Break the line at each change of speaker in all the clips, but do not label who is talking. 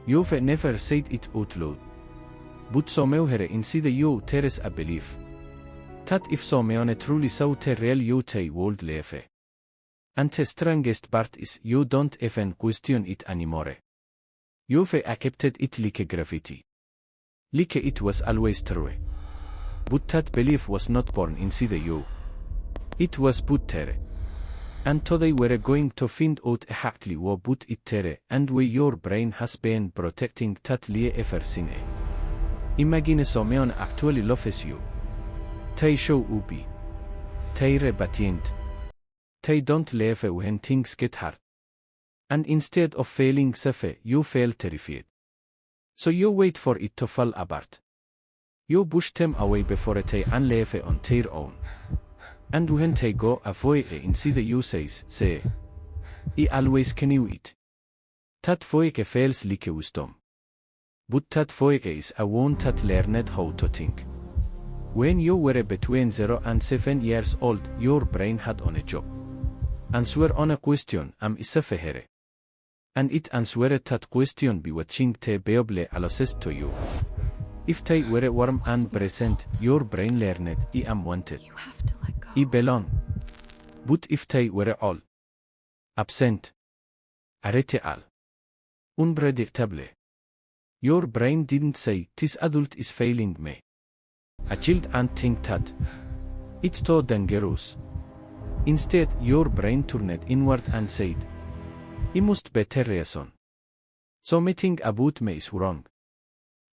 You've never said it out loud. But somewhere inside you there's a belief that if someone truly saw the real you they would leave. And the strangest part is you don't even question it anymore. You've accepted it like gravity. Like it was always true. But that belief was not born inside you. It was put there. And today we're going to find out exactly what put it there and why your brain has been protecting that lie ever since. Imagine someone actually loves you. They show up. They're patient. They don't leave when things get hard. And instead of feeling safe, you feel terrified. So you wait for it to fall apart. You push them away before they can leave on their own. And when they go away inside you say, I always knew it. That voice feels like wisdom. But that voice is a one that learned how to think. When you were between 0 and 7 years old, your brain had on a job. Answer on a question, am I safe here? And it answered that question by watching the Bible closest to you. If they were warm and present, your brain learned, I am wanted.
You have to let go.
I belong. But if they were all absent, irritable, unpredictable, your brain didn't say, this adult is failing me. A child and think that it's too dangerous. Instead, your brain turned inward and said, I must better reason. Something about me is wrong.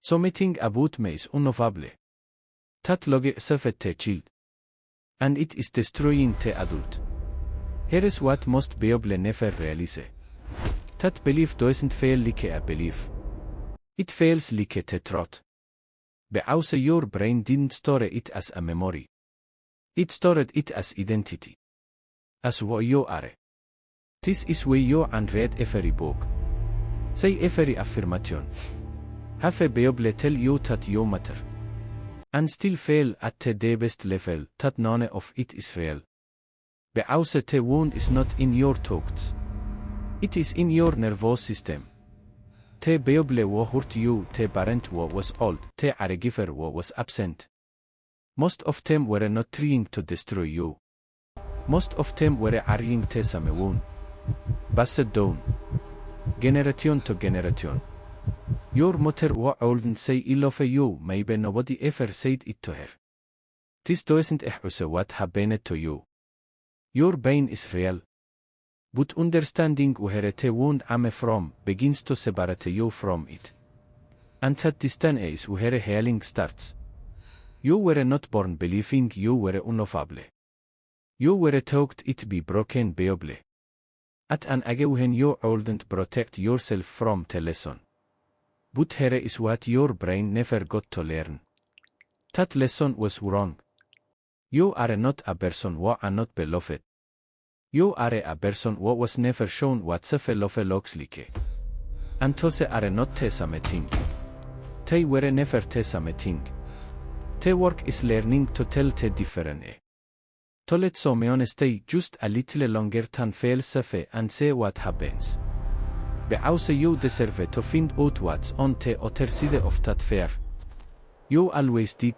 Something about me is unlovable. That logic saved the child. And it is destroying the adult. Here is what most people never realize. That belief doesn't feel like a belief. It feels like the truth. Because your brain didn't store it as a memory. It stored it as identity. As what you are. This is why you can read every book. Say every affirmation. Have a Bible tell you that you matter. And still fail at the deepest level that none of it is real. Because the wound is not in your thoughts. It is in your nervous system. The Bible wo hurt you, the parent wo was old, the caregiver wo was absent. Most of them were not trying to destroy you. Most of them were carrying the same wound. Passed down. Generation to generation. Your mother wouldn't say I love you, maybe nobody ever said it to her. This doesn't excuse what happened to you. Your pain is real. But understanding where the wound came from begins to separate you from it. And that distance is where healing starts. You were not born believing you were unlovable. You were taught it be broken Bible. At an age when you wouldn't protect yourself from the lesson. But here is what your brain never got to learn. That lesson was wrong. You are not a person who are not beloved. You are a person who was never shown what self-love looks like. And those are not the same thing. They were never the same thing. The work is learning to tell the difference. To let someone stay just a little longer than feel safe and see what happens. Because you deserve to find out what's on the other side of that fear. You always did.